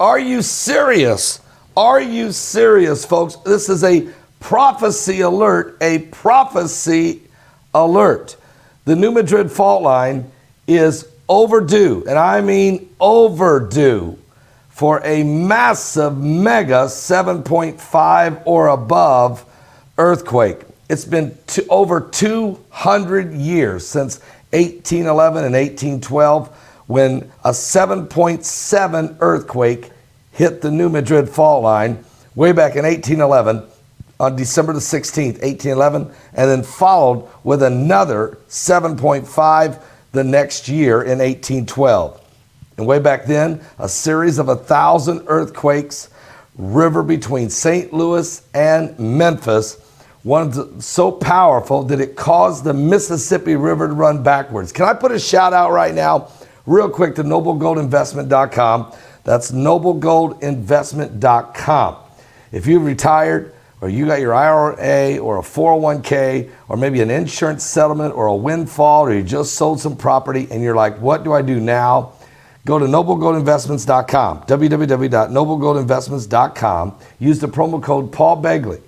Are you serious? Are you serious, folks? This is a prophecy alert, a prophecy alert. The New Madrid fault line is overdue, and I mean overdue, for a massive mega 7.5 or above earthquake. It's been over 200 years since 1811 and 1812 when a 7.7 earthquake hit the New Madrid fault line way back in 1811 on December the 16th, 1811, and then followed with another 7.5 the next year in 1812. And way back then, a series of 1,000 earthquakes, river between St. Louis and Memphis, one so powerful that it caused the Mississippi River to run backwards. Can I put a shout out right now, real quick, to noblegoldinvestment.com. That's noblegoldinvestment.com. If you've retired, or you got your IRA or a 401k, or maybe an insurance settlement or a windfall, or you just sold some property and you're like, what do I do now? Go to noblegoldinvestments.com, www.noblegoldinvestments.com. Use the promo code Paul Begley.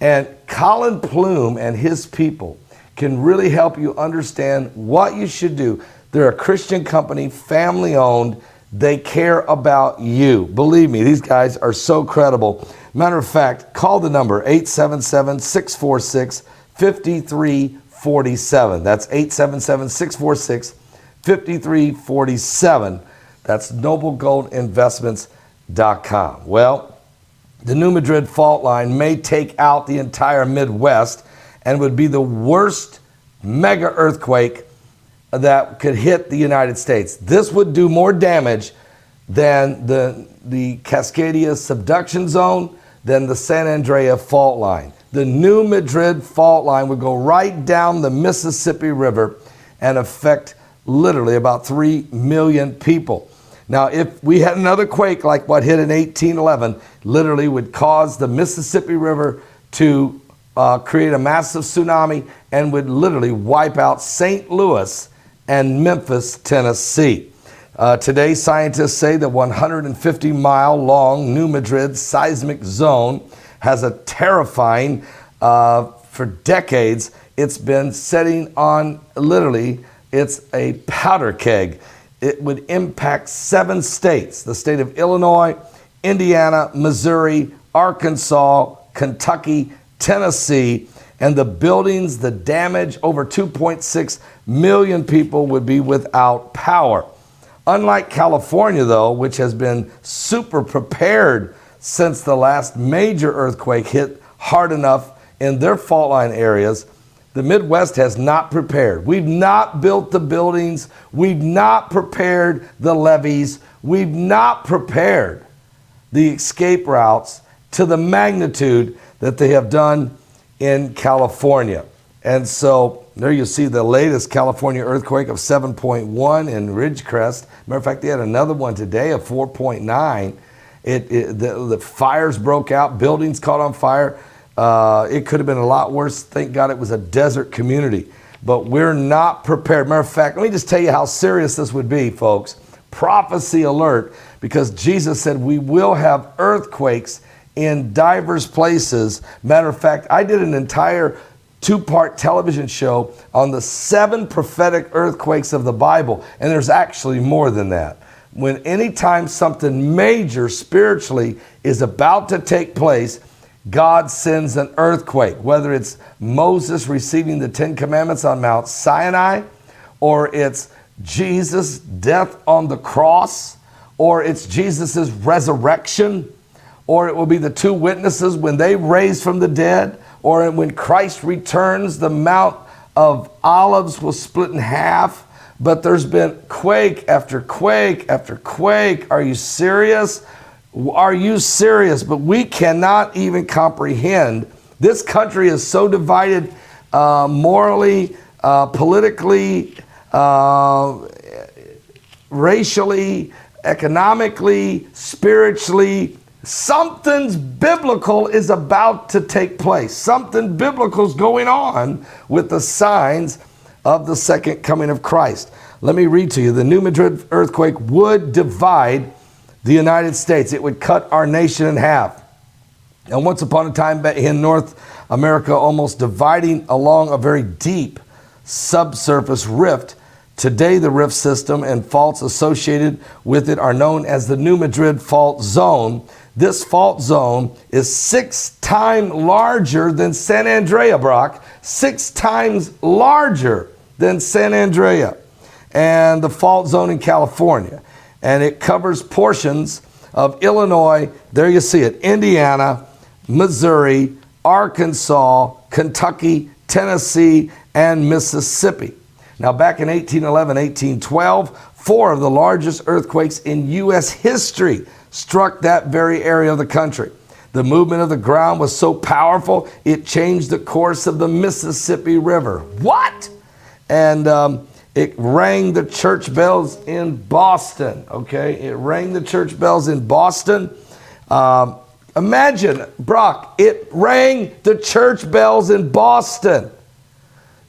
And Colin Plume and his people can really help you understand what you should do. They're a Christian company, family owned. They care about you. Believe me, these guys are so credible. Matter of fact, call the number 877-646-5347. That's 877-646-5347. That's noblegoldinvestments.com. Well, the New Madrid fault line may take out the entire Midwest and would be the worst mega earthquake that could hit the United States. This would do more damage than the Cascadia subduction zone, than the San Andrea fault line. The New Madrid fault line would go right down the Mississippi River and affect literally about 3 million people. Now, if we had another quake like what hit in 1811, literally would cause the Mississippi River to create a massive tsunami and would literally wipe out St. Louis and Memphis, Tennessee. Today, scientists say the 150-mile-long New Madrid seismic zone has a terrifying, for decades, it's been setting on, literally, it's a powder keg. It would impact 7 states, the state of Illinois, Indiana, Missouri, Arkansas, Kentucky, Tennessee, and the buildings, the damage, over 2.6 million people would be without power. Unlike California, though, which has been super prepared since the last major earthquake hit hard enough in their fault line areas, the Midwest has not prepared. We've not built the buildings. We've not prepared the levees. We've not prepared the escape routes to the magnitude that they have done in California. And so there you see the latest California earthquake of 7.1 in Ridgecrest. Matter of fact, they had another one today of 4.9. The fires broke out, buildings caught on fire. It could have been a lot worse. Thank God it was a desert community. But we're not prepared. Matter of fact, let me just tell you how serious this would be, folks. Prophecy alert, because Jesus said we will have earthquakes in diverse places. Matter of fact, I did an entire 2-part television show on the 7 prophetic earthquakes of the Bible, and there's actually more than that. When anytime something major spiritually is about to take place, God sends an earthquake, whether it's Moses receiving the 10 Commandments on Mount Sinai, or it's Jesus' death on the cross, or it's Jesus' resurrection, or it will be the 2 witnesses when they raise from the dead, or when Christ returns, the Mount of Olives will split in half. But there's been quake after quake after quake. Are you serious? Are you serious? But we cannot even comprehend. This country is so divided morally, politically, racially, economically, spiritually. Something's biblical is about to take place. Something biblical is going on with the signs of the second coming of Christ. Let me read to you. The New Madrid earthquake would divide the United States. It would cut our nation in half. And once upon a time in North America, almost dividing along a very deep subsurface rift. Today, the rift system and faults associated with it are known as the New Madrid Fault Zone. This fault zone is 6 times larger than San Andrea, Brock. 6 times larger than San Andrea. And the fault zone in California. And it covers portions of Illinois, there you see it, Indiana, Missouri, Arkansas, Kentucky, Tennessee, and Mississippi. Now, back in 1811, 1812, 4 of the largest earthquakes in U.S. history struck that very area of the country. The movement of the ground was so powerful, it changed the course of the Mississippi River. What? And it rang the church bells in Boston, okay? It rang the church bells in Boston. Imagine, Brock, it rang the church bells in Boston.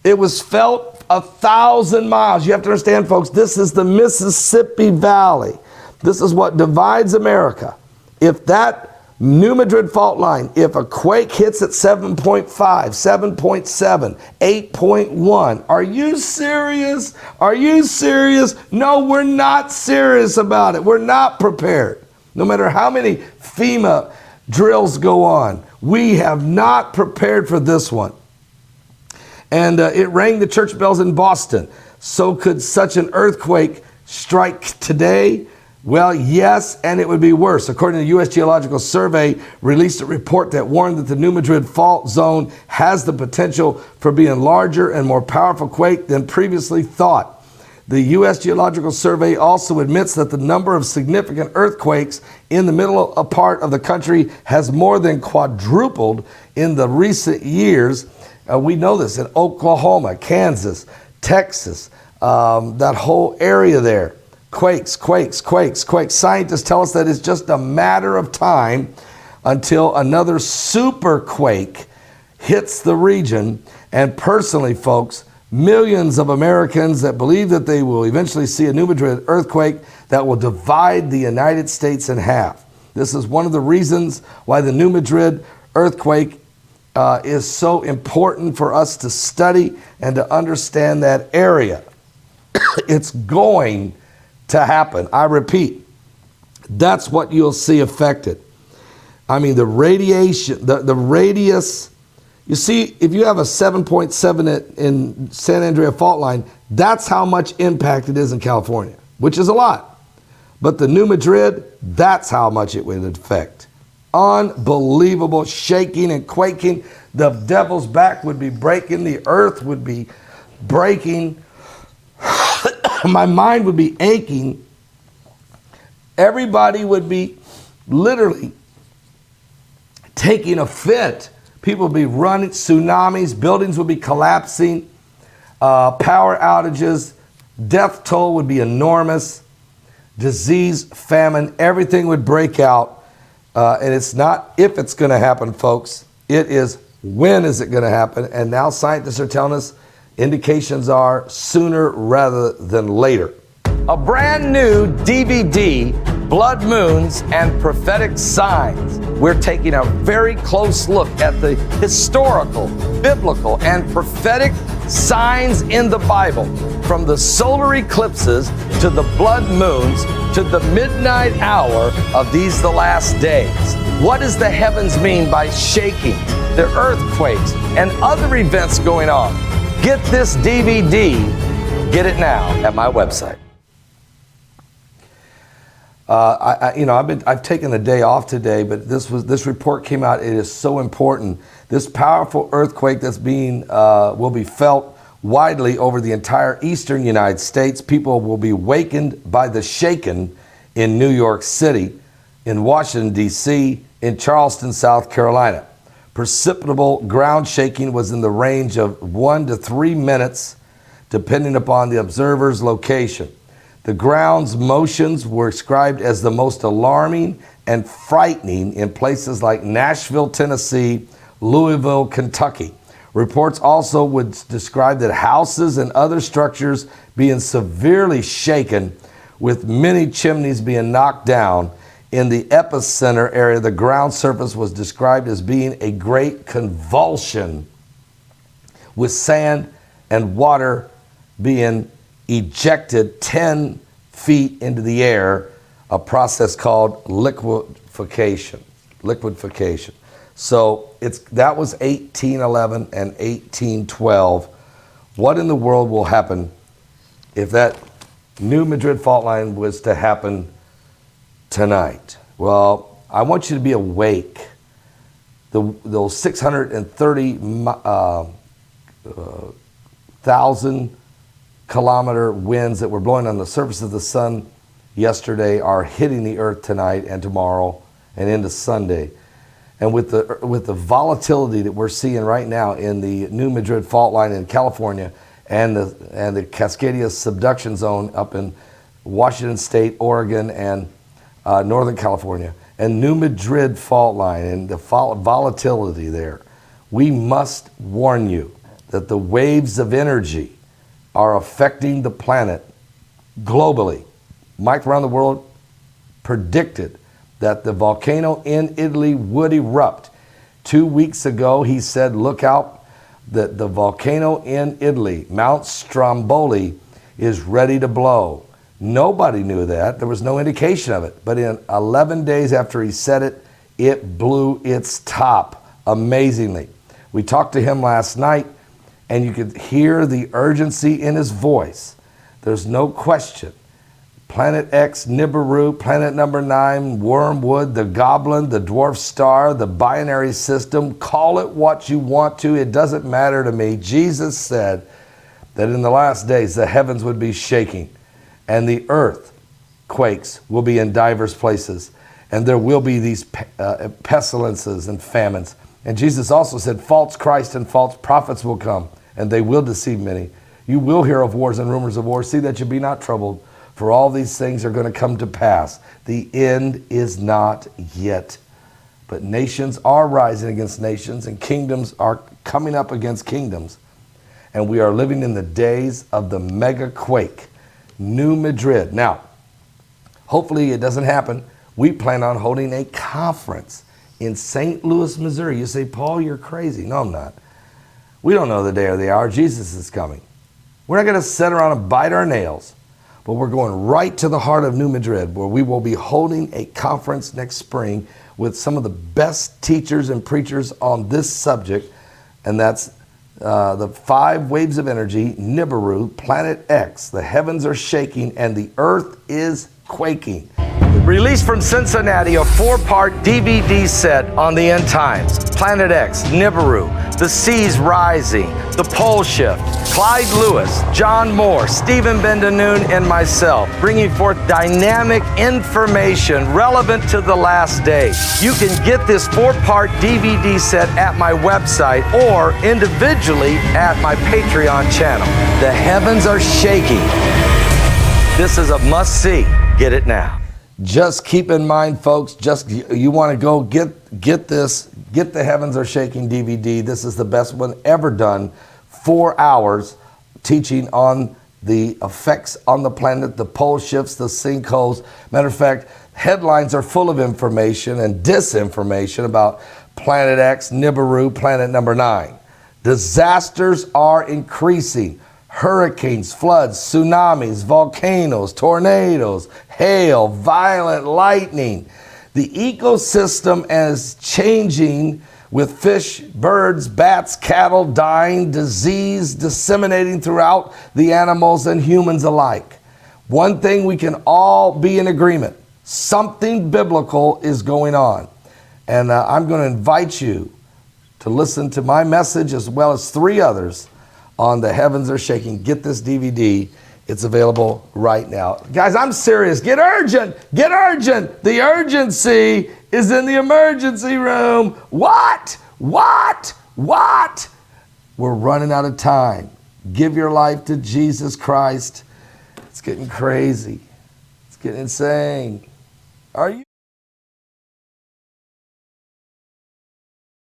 It was felt 1,000 miles. You have to understand, folks, this is the Mississippi Valley. This is what divides America. If that New Madrid fault line, if a quake hits at 7.5, 7.7, 8.1, are you serious? Are you serious? No, we're not serious about it. We're not prepared. No matter how many FEMA drills go on, we have not prepared for this one. And it rang the church bells in Boston. So could such an earthquake strike today? Well, yes, and it would be worse. According to the U.S. Geological Survey, released a report that warned that the New Madrid fault zone has the potential for being larger and more powerful quake than previously thought. The U.S. Geological Survey also admits that the number of significant earthquakes in the middle part of the country has more than quadrupled in the recent years. We know this in Oklahoma, Kansas, Texas, that whole area there. Quakes. Scientists tell us that it's just a matter of time until another super quake hits the region. And personally, folks, millions of Americans that believe that they will eventually see a New Madrid earthquake that will divide the United States in half. This is one of the reasons why the New Madrid earthquake is so important for us to study and to understand that area. It's going to happen. I repeat, that's what you'll see affected. I mean, the radiation, the radius. You see, if you have a 7.7 in San Andrea fault line, that's how much impact it is in California, which is a lot. But the New Madrid, that's how much it would affect. Unbelievable shaking and quaking. The devil's back would be breaking. The earth would be breaking. My mind would be aching. Everybody would be literally taking a fit. People would be running, tsunamis, buildings would be collapsing, power outages, death toll would be enormous, disease, famine, everything would break out. And it's not if it's going to happen, folks. It is when is it going to happen. And now scientists are telling us indications are sooner rather than later. A brand new DVD, Blood Moons and Prophetic Signs. We're taking a very close look at the historical, biblical, and prophetic signs in the Bible, from the solar eclipses to the blood moons to the midnight hour of these the last days. What does the heavens mean by shaking, the earthquakes, and other events going on? Get this DVD. Get it now at my website. I've taken the day off today, but this report came out. It is so important. This powerful earthquake that's will be felt widely over the entire eastern United States. People will be wakened by the shaken in New York City, in Washington, D.C., in Charleston, South Carolina. Precipitable ground shaking was in the range of 1 to 3 minutes, depending upon the observer's location. The ground's motions were described as the most alarming and frightening in places like Nashville, Tennessee, Louisville, Kentucky. Reports also would describe that houses and other structures being severely shaken, with many chimneys being knocked down In the epicenter area, the ground surface was described as being a great convulsion, with sand and water being ejected 10 feet into the air, a process called liquefaction. So that was 1811 and 1812. What in the world will happen if that New Madrid fault line was to happen tonight? Well, I want you to be awake. Those 630,000 kilometer winds that were blowing on the surface of the sun yesterday are hitting the earth tonight and tomorrow and into Sunday. And with the volatility that we're seeing right now in the New Madrid fault line in California and the Cascadia subduction zone up in Washington State, Oregon, and Northern California, and New Madrid fault line and the volatility there, we must warn you that the waves of energy are affecting the planet globally. Mike around the world predicted that the volcano in Italy would erupt. 2 weeks ago, he said, look out, that the volcano in Italy, Mount Stromboli, is ready to blow. Nobody knew that. There was no indication of it. But in 11 days after he said it, it blew its top amazingly. We talked to him last night, and you could hear the urgency in his voice. There's no question. Planet X, Nibiru, planet number 9, Wormwood, the Goblin, the Dwarf Star, the binary system, call it what you want to, it doesn't matter to me. Jesus said that in the last days the heavens would be shaking and the earth quakes will be in diverse places, and there will be these pestilences and famines. And Jesus also said false Christ and false prophets will come, and they will deceive many. You will hear of wars and rumors of wars. See that you be not troubled, for all these things are going to come to pass. The end is not yet. But nations are rising against nations, and kingdoms are coming up against kingdoms. And we are living in the days of the mega quake, New Madrid. Now, hopefully it doesn't happen. We plan on holding a conference in St. Louis, Missouri. You say, Paul, you're crazy. No, I'm not. We don't know the day or the hour. Jesus is coming. We're not going to sit around and bite our nails. But we're going right to the heart of New Madrid, where we will be holding a conference next spring with some of the best teachers and preachers on this subject, and that's the 5 waves of energy, Nibiru, Planet X. The heavens are shaking and the earth is quaking. Released from Cincinnati, a 4-part DVD set on the end times. Planet X, Nibiru, the seas rising, the pole shift, Clyde Lewis, John Moore, Stephen Bendanoon, and myself, bringing forth dynamic information relevant to the last day. You can get this 4-part DVD set at my website or individually at my Patreon channel. The heavens are shaking. This is a must-see. Get it now. Just keep in mind, folks, you want to go get this, get the Heavens Are Shaking DVD. This is the best one ever done. 4 hours teaching on the effects on the planet, the pole shifts, the sinkholes. Matter of fact, headlines are full of information and disinformation about Planet X, Nibiru, planet number 9. Disasters are increasing. Hurricanes, floods, tsunamis, volcanoes, tornadoes, hail, violent lightning. The ecosystem is changing, with fish, birds, bats, cattle dying, disease disseminating throughout the animals and humans alike. One thing we can all be in agreement: something biblical is going on. And I'm going to invite you to listen to my message as well as 3 others on The Heavens Are Shaking. Get this DVD. It's available right now. Guys, I'm serious. Get urgent. Get urgent. The urgency is in the emergency room. What? We're running out of time. Give your life to Jesus Christ. It's getting crazy. It's getting insane. Are you?